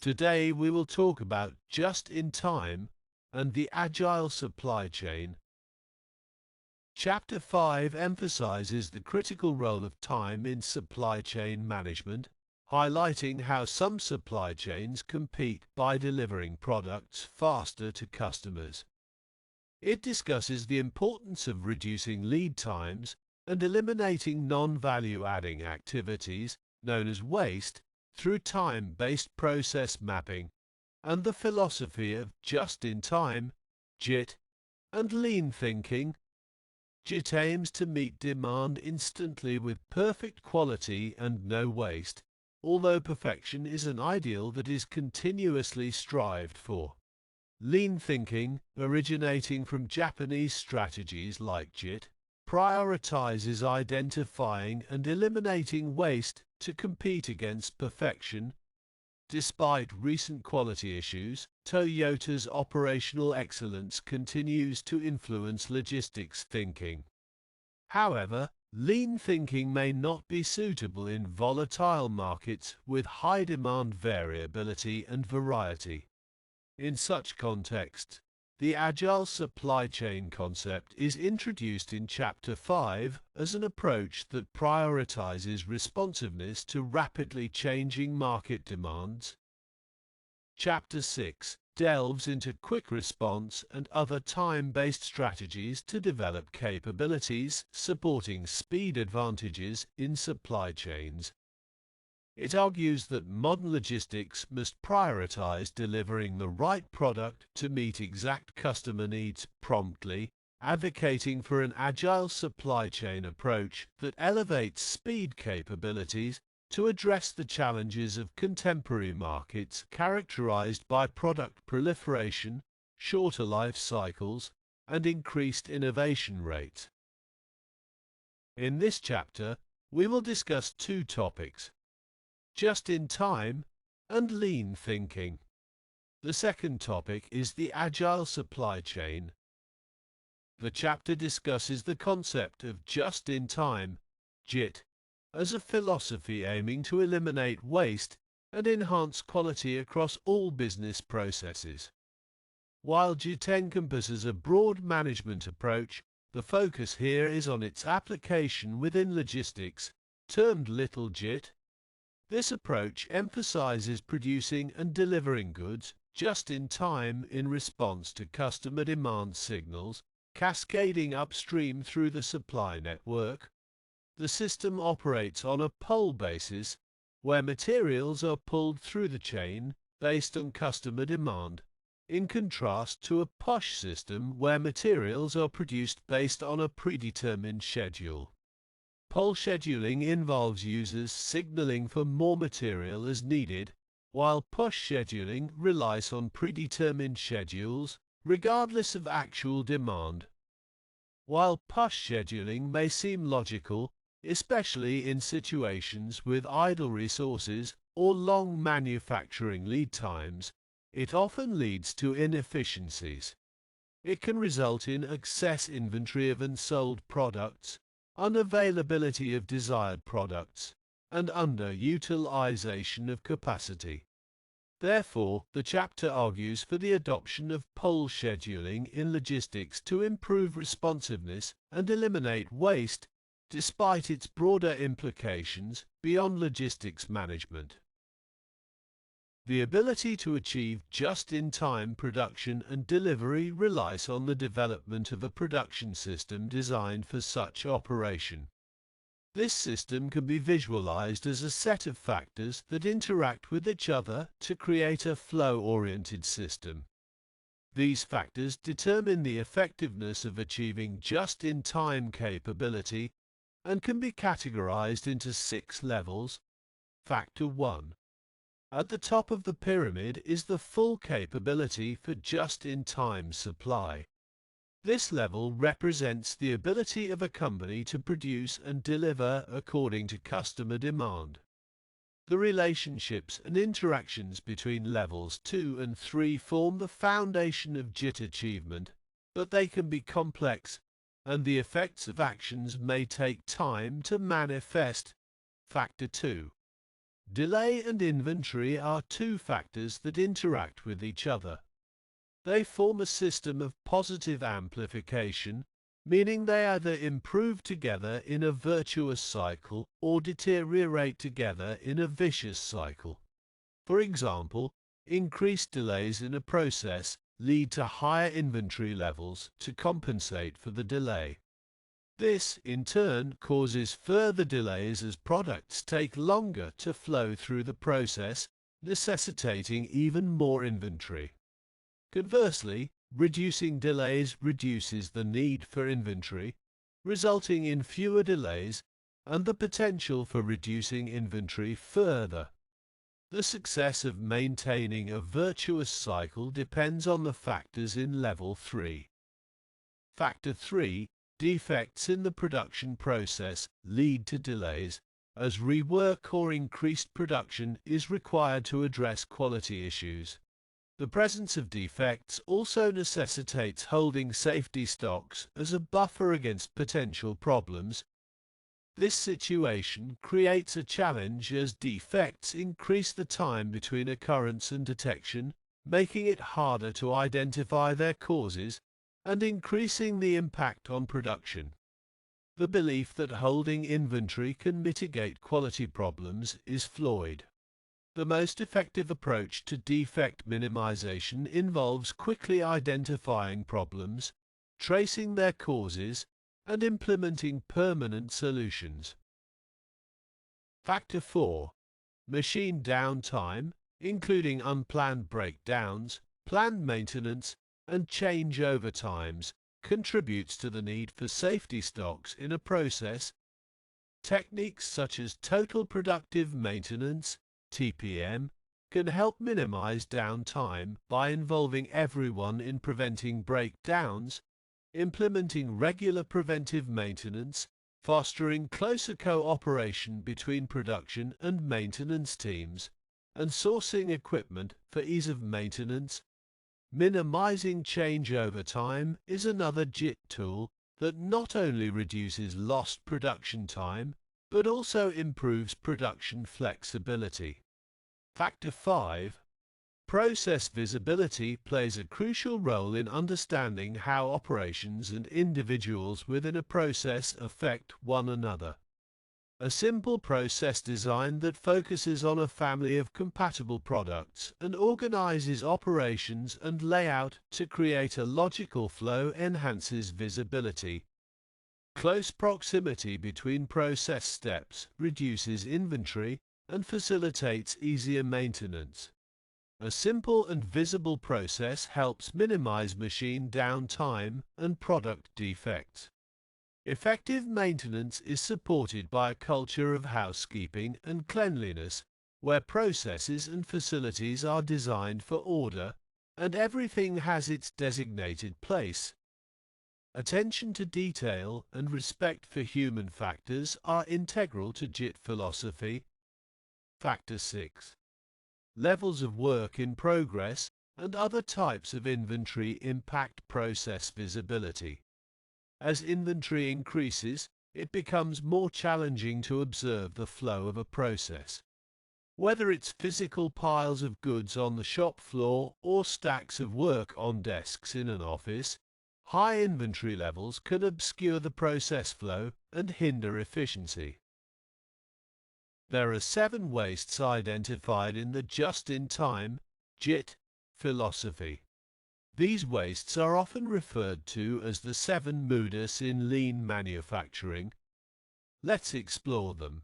Today we will talk about just-in-time and the agile supply chain. Chapter 5 emphasizes the critical role of time in supply chain management, highlighting how some supply chains compete by delivering products faster to customers. It discusses the importance of reducing lead times and eliminating non-value-adding activities, known as waste, through time-based process mapping, and the philosophy of just-in-time, JIT, and lean thinking. JIT aims to meet demand instantly with perfect quality and no waste, although perfection is an ideal that is continuously strived for. Lean thinking, originating from Japanese strategies like JIT, prioritizes identifying and eliminating waste to compete against perfection. Despite recent quality issues, Toyota's operational excellence continues to influence logistics thinking. However, lean thinking may not be suitable in volatile markets with high demand variability and variety. In such contexts, the agile supply chain concept is introduced in Chapter 5 as an approach that prioritizes responsiveness to rapidly changing market demands. Chapter 6 delves into quick response and other time-based strategies to develop capabilities supporting speed advantages in supply chains. It argues that modern logistics must prioritize delivering the right product to meet exact customer needs promptly, advocating for an agile supply chain approach that elevates speed capabilities to address the challenges of contemporary markets characterized by product proliferation, shorter life cycles, and increased innovation rates. In this chapter, we will discuss two topics: just-in-time and lean thinking. The second topic is the agile supply chain. The chapter discusses the concept of just-in-time, JIT, as a philosophy aiming to eliminate waste and enhance quality across all business processes. While JIT encompasses a broad management approach, the focus here is on its application within logistics, termed Little JIT. This approach emphasizes producing and delivering goods just in time in response to customer demand signals, cascading upstream through the supply network. The system operates on a pull basis, where materials are pulled through the chain based on customer demand, in contrast to a push system where materials are produced based on a predetermined schedule. Pull scheduling involves users signaling for more material as needed, while push scheduling relies on predetermined schedules, regardless of actual demand. While push scheduling may seem logical, especially in situations with idle resources or long manufacturing lead times, it often leads to inefficiencies. It can result in excess inventory of unsold products, unavailability of desired products, and underutilization of capacity. Therefore, the chapter argues for the adoption of pull scheduling in logistics to improve responsiveness and eliminate waste, despite its broader implications beyond logistics management. The ability to achieve just-in-time production and delivery relies on the development of a production system designed for such operation. This system can be visualized as a set of factors that interact with each other to create a flow-oriented system. These factors determine the effectiveness of achieving just-in-time capability and can be categorized into 6 levels. Factor 1. At the top of the pyramid is the full capability for just-in-time supply. This level represents the ability of a company to produce and deliver according to customer demand. The relationships and interactions between levels 2 and 3 form the foundation of JIT achievement, but they can be complex, and the effects of actions may take time to manifest. Factor 2. Delay and inventory are two factors that interact with each other. They form a system of positive amplification, meaning they either improve together in a virtuous cycle or deteriorate together in a vicious cycle. For example, increased delays in a process lead to higher inventory levels to compensate for the delay. This, in turn, causes further delays as products take longer to flow through the process, necessitating even more inventory. Conversely, reducing delays reduces the need for inventory, resulting in fewer delays and the potential for reducing inventory further. The success of maintaining a virtuous cycle depends on the factors in Level 3. Factor 3. Defects in the production process lead to delays, as rework or increased production is required to address quality issues. The presence of defects also necessitates holding safety stocks as a buffer against potential problems. This situation creates a challenge as defects increase the time between occurrence and detection, making it harder to identify their causes and increasing the impact on production. The belief that holding inventory can mitigate quality problems is flawed. The most effective approach to defect minimization involves quickly identifying problems, tracing their causes, and implementing permanent solutions. Factor 4. Machine downtime, including unplanned breakdowns, planned maintenance, and changeover times, contributes to the need for safety stocks in a process. Techniques such as total productive maintenance, TPM, can help minimize downtime by involving everyone in preventing breakdowns, implementing regular preventive maintenance, fostering closer cooperation between production and maintenance teams, and sourcing equipment for ease of maintenance. Minimizing changeover time is another JIT tool that not only reduces lost production time, but also improves production flexibility. Factor 5. Process visibility plays a crucial role in understanding how operations and individuals within a process affect one another. A simple process design that focuses on a family of compatible products and organizes operations and layout to create a logical flow enhances visibility. Close proximity between process steps reduces inventory and facilitates easier maintenance. A simple and visible process helps minimize machine downtime and product defects. Effective maintenance is supported by a culture of housekeeping and cleanliness, where processes and facilities are designed for order and everything has its designated place. Attention to detail and respect for human factors are integral to JIT philosophy. Factor 6. Levels of work in progress and other types of inventory impact process visibility. As inventory increases, it becomes more challenging to observe the flow of a process. Whether it's physical piles of goods on the shop floor or stacks of work on desks in an office, high inventory levels can obscure the process flow and hinder efficiency. There are 7 wastes identified in the just-in-time JIT philosophy. These wastes are often referred to as the 7 Mudas in lean manufacturing. Let's explore them.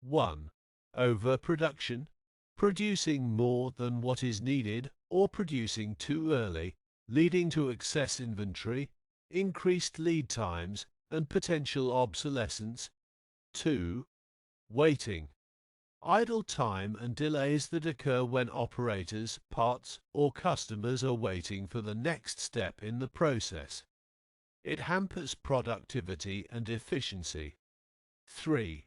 1. Overproduction, producing more than what is needed or producing too early, leading to excess inventory, increased lead times, and potential obsolescence. 2. Waiting, idle time and delays that occur when operators, parts, or customers are waiting for the next step in the process. It hampers productivity and efficiency. 3.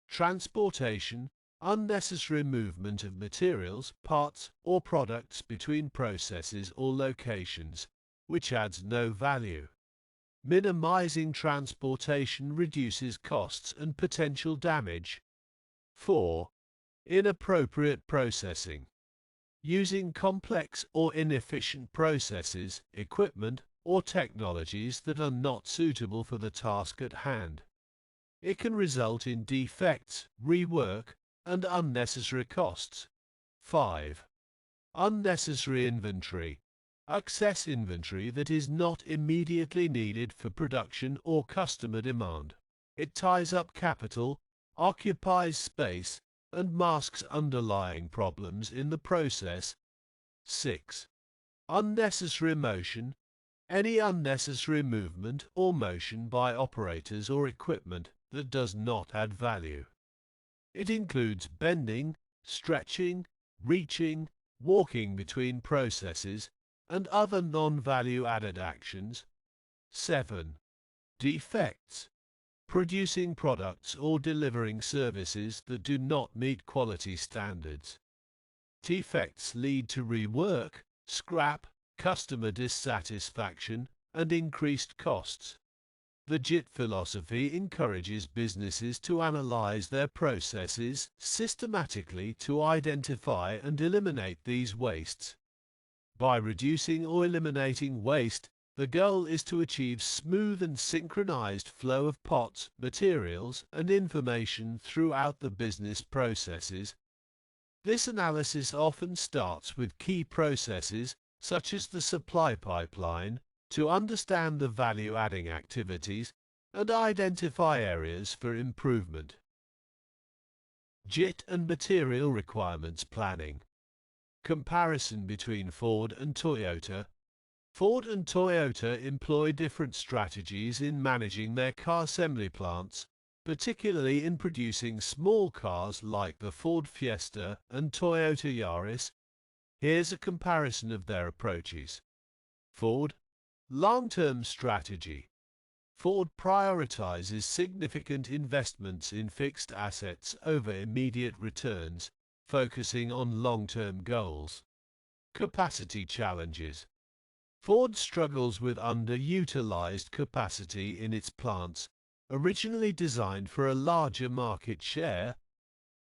Transportation, unnecessary movement of materials, parts, or products between processes or locations, which adds no value. Minimizing transportation reduces costs and potential damage. 4. Inappropriate processing. Using complex or inefficient processes, equipment, or technologies that are not suitable for the task at hand. It can result in defects, rework, and unnecessary costs. 5. Unnecessary inventory. Excess inventory that is not immediately needed for production or customer demand. It ties up capital, occupies space, and masks underlying problems in the process. 6. Unnecessary motion. Any unnecessary movement or motion by operators or equipment that does not add value. It includes bending, stretching, reaching, walking between processes, and other non-value added actions. 7. Defects. Producing products or delivering services that do not meet quality standards. Defects lead to rework, scrap, customer dissatisfaction, and increased costs. The JIT philosophy encourages businesses to analyze their processes systematically to identify and eliminate these wastes. By reducing or eliminating waste, the goal is to achieve smooth and synchronized flow of pots, materials, and information throughout the business processes. This analysis often starts with key processes, such as the supply pipeline, to understand the value-adding activities and identify areas for improvement. JIT and material requirements planning. Comparison between Ford and Toyota. Ford and Toyota employ different strategies in managing their car assembly plants, particularly in producing small cars like the Ford Fiesta and Toyota Yaris. Here's a comparison of their approaches. Ford. Long-term strategy. Ford prioritizes significant investments in fixed assets over immediate returns, focusing on long-term goals. Capacity challenges. Ford struggles with underutilized capacity in its plants, originally designed for a larger market share.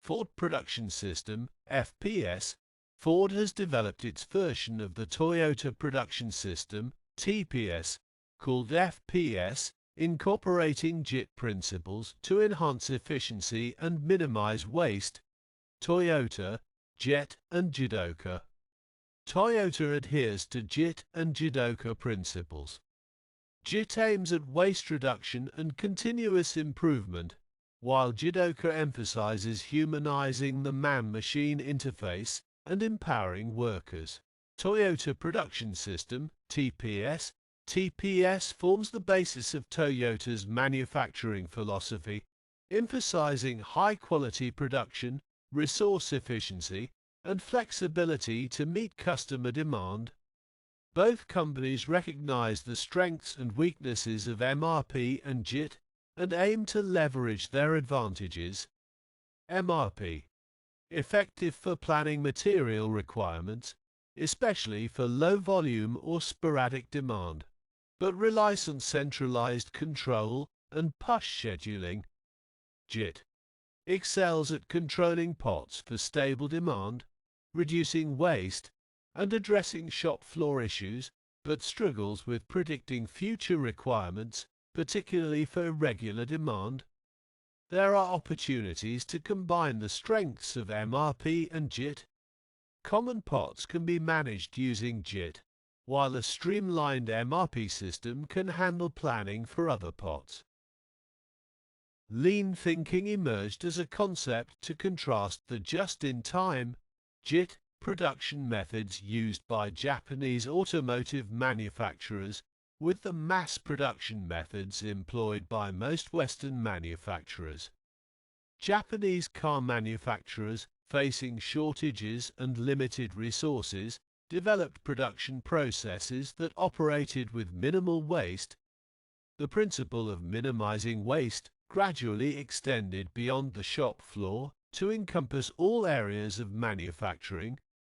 Ford Production System, FPS. Ford has developed its version of the Toyota Production System, TPS, called FPS, incorporating JIT principles to enhance efficiency and minimize waste. Toyota, JET and JIDOKA. Toyota adheres to JIT and JIDOKA principles. JIT aims at waste reduction and continuous improvement, while JIDOKA emphasizes humanizing the man-machine interface and empowering workers. Toyota Production System, TPS. TPS forms the basis of Toyota's manufacturing philosophy, emphasizing high-quality production, resource efficiency, and flexibility to meet customer demand. Both companies recognize the strengths and weaknesses of MRP and JIT and aim to leverage their advantages. MRP. Effective for planning material requirements, especially for low volume or sporadic demand, but relies on centralized control and push scheduling. JIT. Excels at controlling pots for stable demand, reducing waste, and addressing shop floor issues, but struggles with predicting future requirements, particularly for irregular demand. There are opportunities to combine the strengths of MRP and JIT. Common pots can be managed using JIT, while a streamlined MRP system can handle planning for other pots. Lean thinking emerged as a concept to contrast the just-in-time JIT production methods used by Japanese automotive manufacturers with the mass production methods employed by most Western manufacturers. Japanese car manufacturers, facing shortages and limited resources, developed production processes that operated with minimal waste. The principle of minimizing waste gradually extended beyond the shop floor to encompass all areas of manufacturing,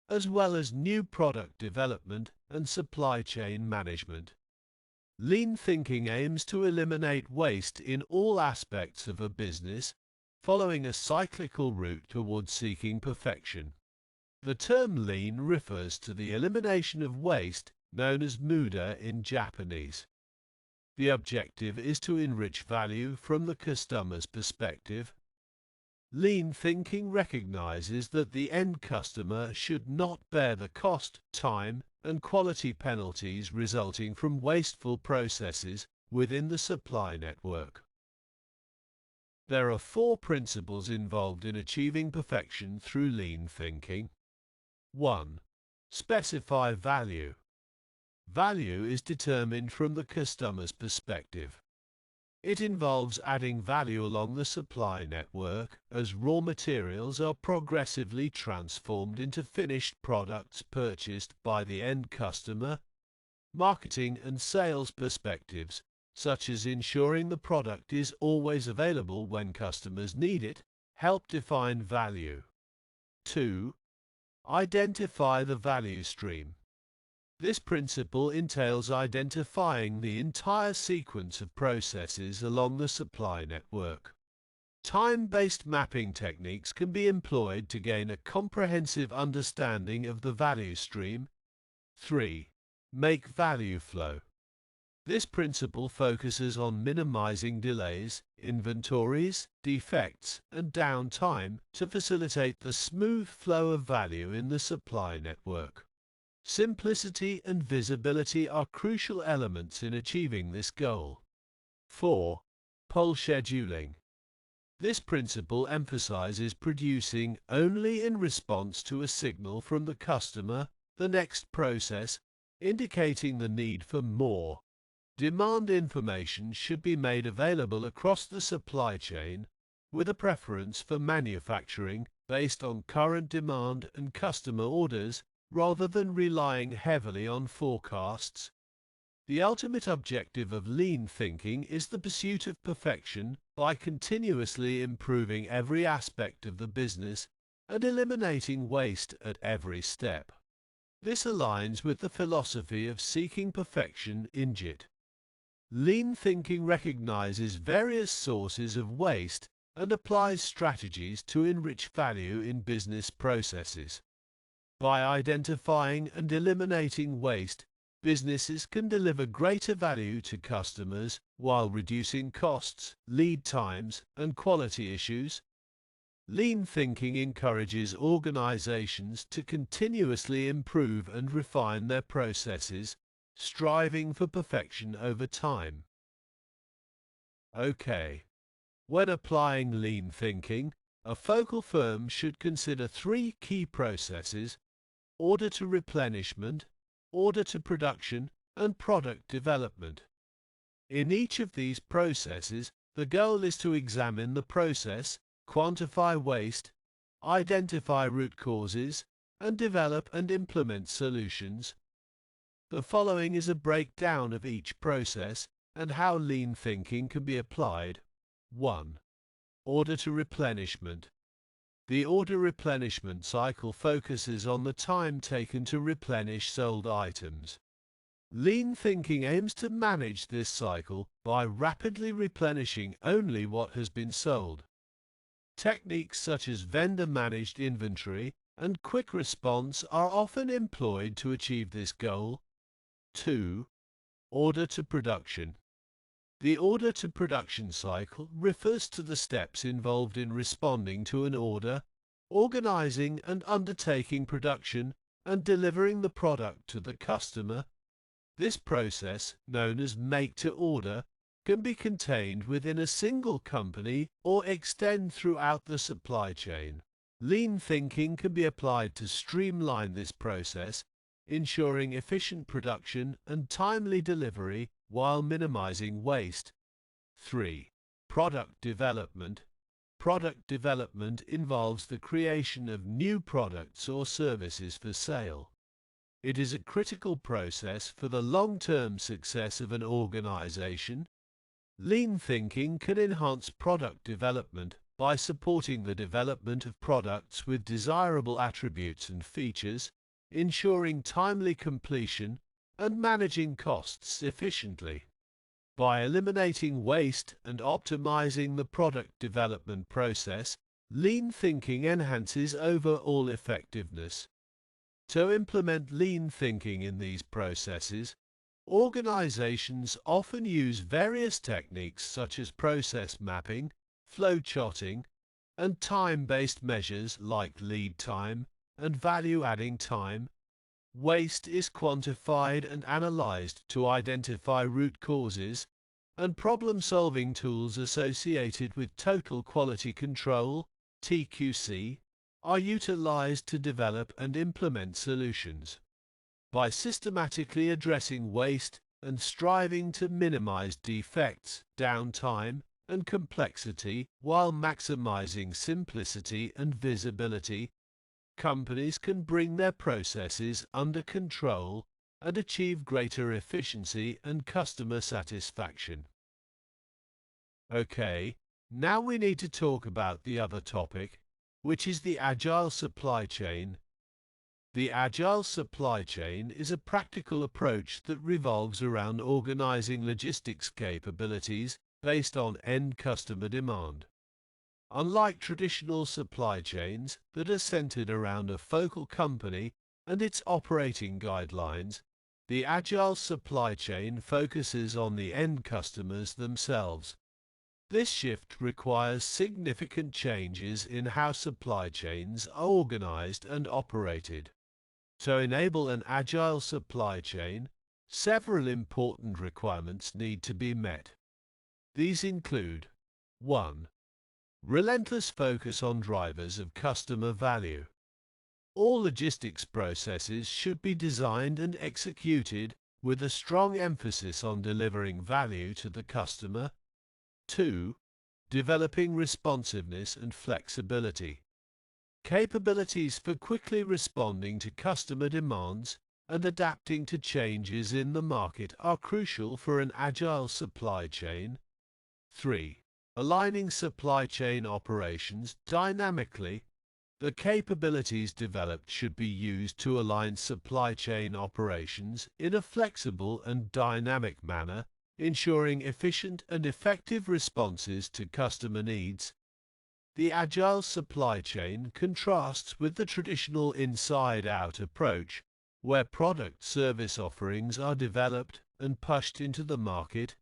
as well as new product development and supply chain management. Lean thinking aims to eliminate waste in all aspects of a business, following a cyclical route towards seeking perfection. The term lean refers to the elimination of waste, known as muda in Japanese. The objective is to enrich value from the customer's perspective. Lean thinking recognizes that the end customer should not bear the cost, time, and quality penalties resulting from wasteful processes within the supply network. There are 4 principles involved in achieving perfection through lean thinking. 1. Specify value. Value is determined from the customer's perspective. It involves adding value along the supply network as raw materials are progressively transformed into finished products purchased by the end customer. Marketing and sales perspectives, such as ensuring the product is always available when customers need it, help define value. 2. Identify the value stream. This principle entails identifying the entire sequence of processes along the supply network. Time-based mapping techniques can be employed to gain a comprehensive understanding of the value stream. 3. Make value flow. This principle focuses on minimizing delays, inventories, defects, and downtime to facilitate the smooth flow of value in the supply network. Simplicity and visibility are crucial elements in achieving this goal. 4. Pull scheduling. This principle emphasizes producing only in response to a signal from the customer, the next process, indicating the need for more. Demand information should be made available across the supply chain, with a preference for manufacturing based on current demand and customer orders, rather than relying heavily on forecasts. The ultimate objective of lean thinking is the pursuit of perfection by continuously improving every aspect of the business and eliminating waste at every step. This aligns with the philosophy of seeking perfection in JIT. Lean thinking recognizes various sources of waste and applies strategies to enrich value in business processes. By identifying and eliminating waste, businesses can deliver greater value to customers while reducing costs, lead times, and quality issues. Lean thinking encourages organizations to continuously improve and refine their processes, striving for perfection over time. Okay. When applying lean thinking, a focal firm should consider 3 key processes: order to replenishment, order to production, and product development. In each of these processes, the goal is to examine the process, quantify waste, identify root causes, and develop and implement solutions. The following is a breakdown of each process and how lean thinking can be applied. 1. Order to replenishment. The order replenishment cycle focuses on the time taken to replenish sold items. Lean thinking aims to manage this cycle by rapidly replenishing only what has been sold. Techniques such as vendor-managed inventory and quick response are often employed to achieve this goal. 2. Order to production. The order to production cycle refers to the steps involved in responding to an order, organizing and undertaking production, and delivering the product to the customer. This process, known as make to order, can be contained within a single company or extend throughout the supply chain. Lean thinking can be applied to streamline this process, ensuring efficient production and timely delivery while minimizing waste. 3. Product development. Product development involves the creation of new products or services for sale. It is a critical process for the long-term success of an organization. Lean thinking can enhance product development by supporting the development of products with desirable attributes and features, ensuring timely completion, and managing costs efficiently. By eliminating waste and optimizing the product development process, lean thinking enhances overall effectiveness. To implement lean thinking in these processes, organizations often use various techniques such as process mapping, flowcharting, and time-based measures like lead time and value-adding time. Waste is quantified and analyzed to identify root causes, and problem-solving tools associated with total quality control (TQC) are utilized to develop and implement solutions. By systematically addressing waste and striving to minimize defects, downtime, and complexity while maximizing simplicity and visibility, companies can bring their processes under control and achieve greater efficiency and customer satisfaction. Okay, now we need to talk about the other topic, which is the agile supply chain. The agile supply chain is a practical approach that revolves around organizing logistics capabilities based on end customer demand. Unlike traditional supply chains that are centered around a focal company and its operating guidelines, the agile supply chain focuses on the end customers themselves. This shift requires significant changes in how supply chains are organized and operated. To enable an agile supply chain, several important requirements need to be met. These include 1. Relentless focus on drivers of customer value. All logistics processes should be designed and executed with a strong emphasis on delivering value to the customer. 2. Developing responsiveness and flexibility. Capabilities for quickly responding to customer demands and adapting to changes in the market are crucial for an agile supply chain. 3. Aligning supply chain operations dynamically. The capabilities developed should be used to align supply chain operations in a flexible and dynamic manner, ensuring efficient and effective responses to customer needs. The agile supply chain contrasts with the traditional inside-out approach, where product service offerings are developed and pushed into the market.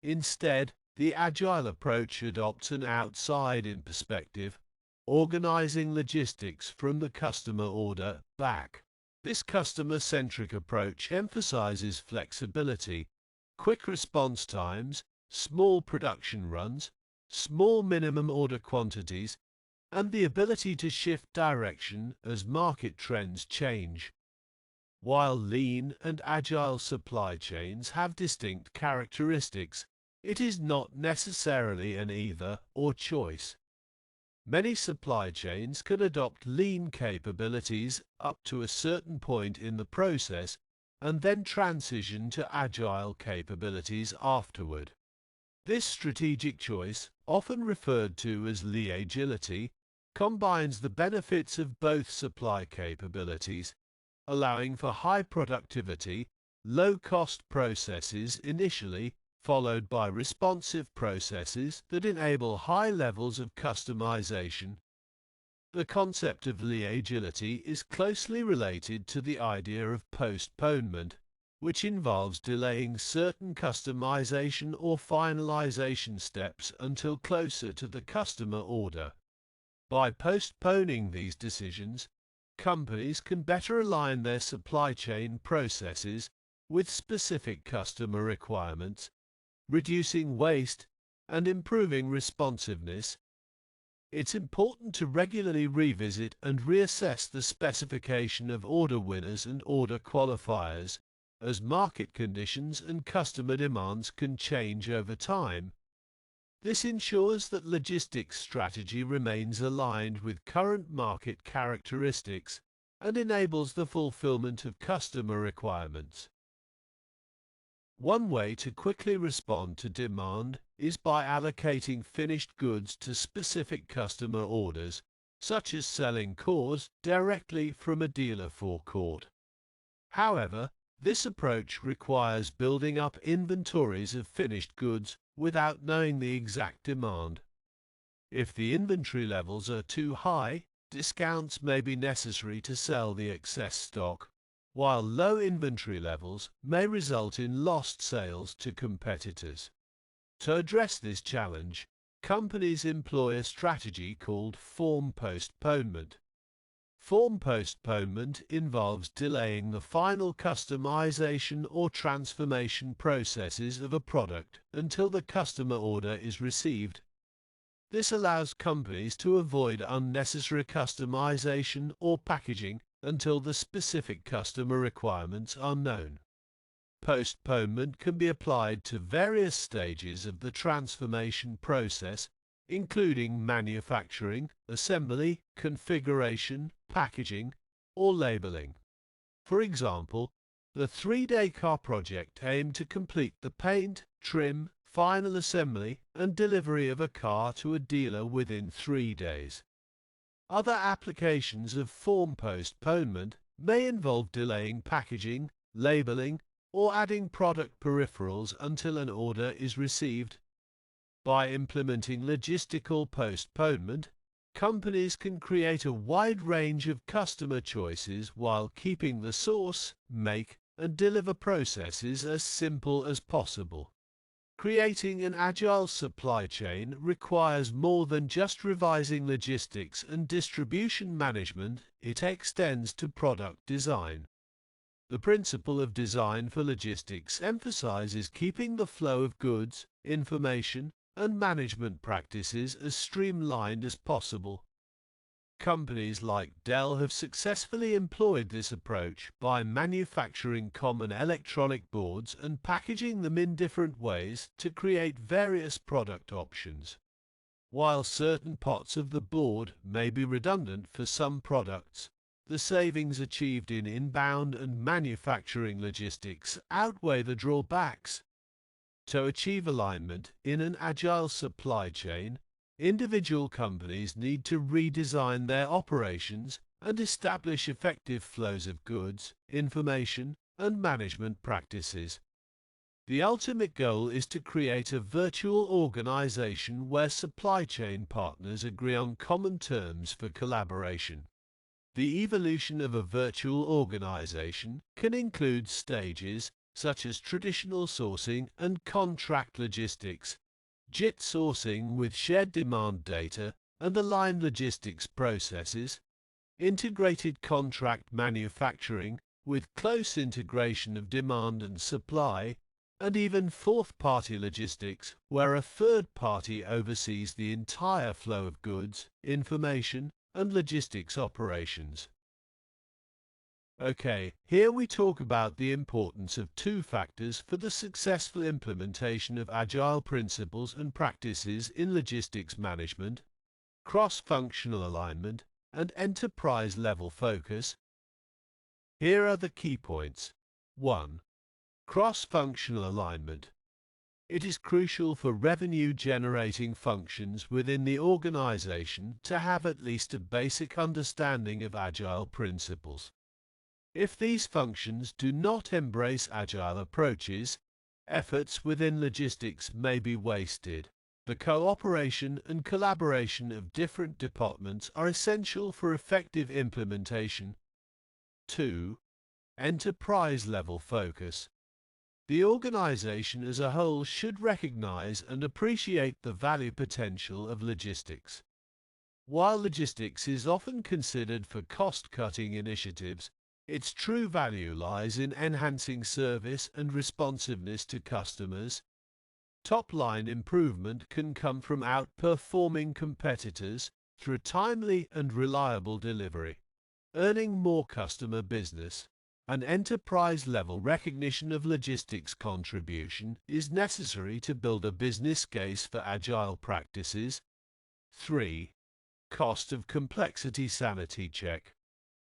Instead, the agile approach adopts an outside-in perspective, organizing logistics from the customer order back. This customer-centric approach emphasizes flexibility, quick response times, small production runs, small minimum order quantities, and the ability to shift direction as market trends change. While lean and agile supply chains have distinct characteristics, it is not necessarily an either-or choice. Many supply chains can adopt lean capabilities up to a certain point in the process and then transition to agile capabilities afterward. This strategic choice, often referred to as lean-agility, combines the benefits of both supply capabilities, allowing for high productivity, low-cost processes initially, followed by responsive processes that enable high levels of customization. The concept of lean-agility is closely related to the idea of postponement, which involves delaying certain customization or finalization steps until closer to the customer order. By postponing these decisions, companies can better align their supply chain processes with specific customer requirements, reducing waste and improving responsiveness. It's important to regularly revisit and reassess the specification of order winners and order qualifiers, as market conditions and customer demands can change over time. This ensures that logistics strategy remains aligned with current market characteristics and enables the fulfillment of customer requirements. One way to quickly respond to demand is by allocating finished goods to specific customer orders, such as selling cores directly from a dealer forecourt. However, This approach requires building up inventories of finished goods without knowing the exact demand. If the inventory levels are too high, discounts may be necessary to sell the excess stock, while low inventory levels may result in lost sales to competitors. To address this challenge, companies employ a strategy called form postponement. Form postponement involves delaying the final customization or transformation processes of a product until the customer order is received. This allows companies to avoid unnecessary customization or packaging until the specific customer requirements are known. Postponement can be applied to various stages of the transformation process, including manufacturing, assembly, configuration, packaging, or labeling. For example, the 3-day car project aimed to complete the paint, trim, final assembly and delivery of a car to a dealer within 3 days. Other applications of form postponement may involve delaying packaging, labeling, or adding product peripherals until an order is received. By implementing logistical postponement, companies can create a wide range of customer choices while keeping the source, make, and deliver processes as simple as possible. Creating an agile supply chain requires more than just revising logistics and distribution management, it extends to product design. The principle of design for logistics emphasizes keeping the flow of goods, information, and management practices as streamlined as possible. Companies like Dell have successfully employed this approach by manufacturing common electronic boards and packaging them in different ways to create various product options. While certain parts of the board may be redundant for some products, the savings achieved in inbound and manufacturing logistics outweigh the drawbacks. To achieve alignment in an agile supply chain, individual companies need to redesign their operations and establish effective flows of goods, information, and management practices. The ultimate goal is to create a virtual organization where supply chain partners agree on common terms for collaboration. The evolution of a virtual organization can include stages such as traditional sourcing and contract logistics, JIT sourcing with shared demand data and aligned logistics processes, integrated contract manufacturing with close integration of demand and supply, and even fourth-party logistics where a third party oversees the entire flow of goods, information, and logistics operations. Okay, here we talk about the importance of 2 factors for the successful implementation of agile principles and practices in logistics management: cross-functional alignment and enterprise-level focus. Here are the key points. 1. Cross-functional alignment. It is crucial for revenue-generating functions within the organization to have at least a basic understanding of agile principles. If these functions do not embrace agile approaches, efforts within logistics may be wasted. The cooperation and collaboration of different departments are essential for effective implementation. 2. Enterprise-level focus. The organization as a whole should recognize and appreciate the value potential of logistics. While logistics is often considered for cost-cutting initiatives, its true value lies in enhancing service and responsiveness to customers. Top-line improvement can come from outperforming competitors through timely and reliable delivery, earning more customer business. An enterprise-level recognition of logistics contribution is necessary to build a business case for agile practices. 3. Cost of complexity sanity check.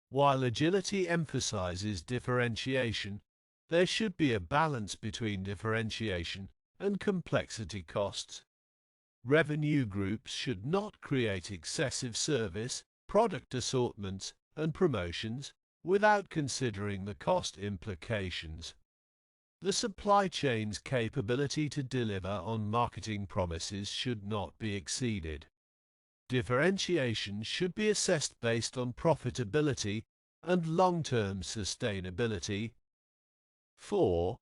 While agility emphasizes differentiation, there should be a balance between differentiation and complexity costs. Revenue groups should not create excessive service, product assortments, and promotions, without considering the cost implications. The supply chain's capability to deliver on marketing promises should not be exceeded. Differentiation should be assessed based on profitability and long-term sustainability. 4.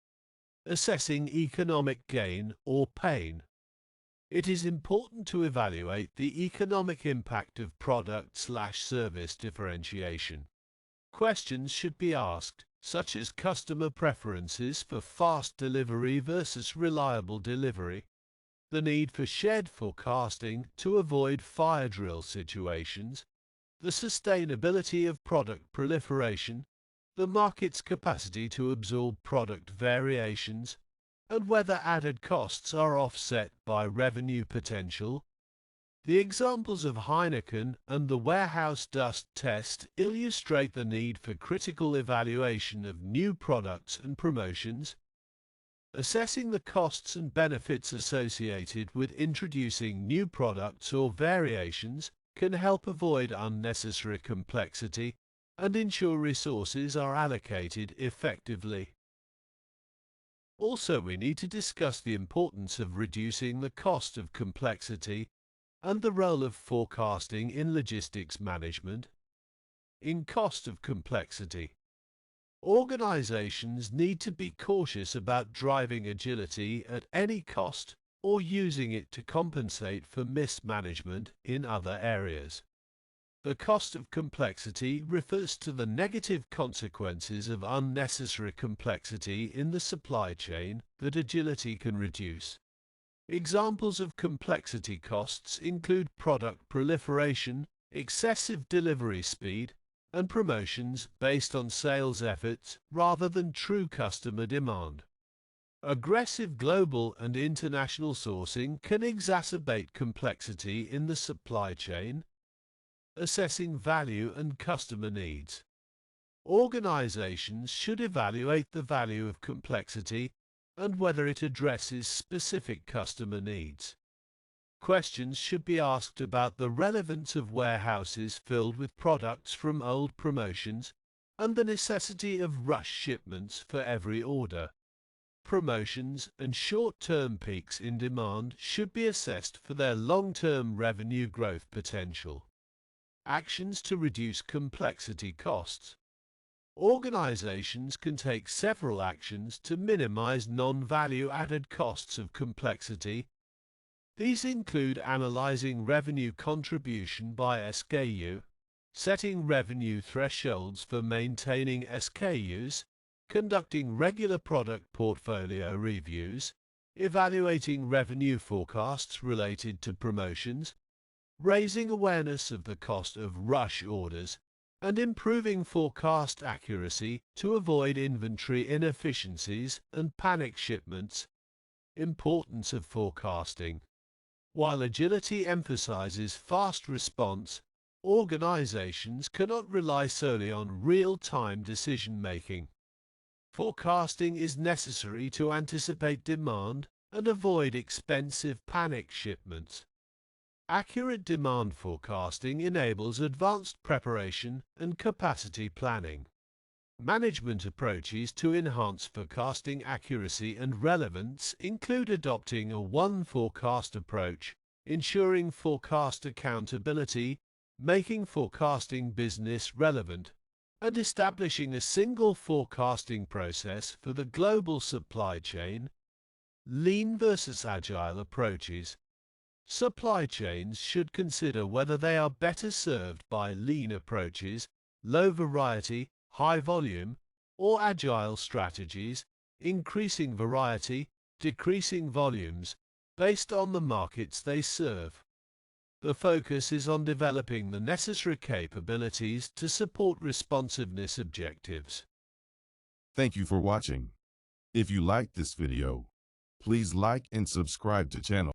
Assessing economic gain or pain. It is important to evaluate the economic impact of product/service differentiation. Questions should be asked, such as customer preferences for fast delivery versus reliable delivery, the need for shared forecasting to avoid fire drill situations, the sustainability of product proliferation, the market's capacity to absorb product variations, and whether added costs are offset by revenue potential. The examples of Heineken and the warehouse dust test illustrate the need for critical evaluation of new products and promotions. Assessing the costs and benefits associated with introducing new products or variations can help avoid unnecessary complexity and ensure resources are allocated effectively. Also, we need to discuss the importance of reducing the cost of complexity and the role of forecasting in logistics management. In cost of complexity, organizations need to be cautious about driving agility at any cost or using it to compensate for mismanagement in other areas. The cost of complexity refers to the negative consequences of unnecessary complexity in the supply chain that agility can reduce. Examples of complexity costs include product proliferation, excessive delivery speed, and promotions based on sales efforts rather than true customer demand. Aggressive global and international sourcing can exacerbate complexity in the supply chain. Assessing value and customer needs. Organizations should evaluate the value of complexity and whether it addresses specific customer needs. Questions should be asked about the relevance of warehouses filled with products from old promotions and the necessity of rush shipments for every order. Promotions and short-term peaks in demand should be assessed for their long-term revenue growth potential. Actions to reduce complexity costs. Organizations can take several actions to minimize non-value-added costs of complexity. These include analyzing revenue contribution by SKU, setting revenue thresholds for maintaining SKUs, conducting regular product portfolio reviews, evaluating revenue forecasts related to promotions, raising awareness of the cost of rush orders, and improving forecast accuracy to avoid inventory inefficiencies and panic shipments. Importance of forecasting. While agility emphasizes fast response, organizations cannot rely solely on real-time decision-making. Forecasting is necessary to anticipate demand and avoid expensive panic shipments. Accurate demand forecasting enables advanced preparation and capacity planning. Management approaches to enhance forecasting accuracy and relevance include adopting a one forecast approach, ensuring forecast accountability, making forecasting business relevant, and establishing a single forecasting process for the global supply chain. Lean versus agile approaches. Supply chains should consider whether they are better served by lean approaches, low variety, high volume, or agile strategies, increasing variety, decreasing volumes, based on the markets they serve. The focus is on developing the necessary capabilities to support responsiveness objectives. Thank you for watching. If you liked this video, please like and subscribe to channel.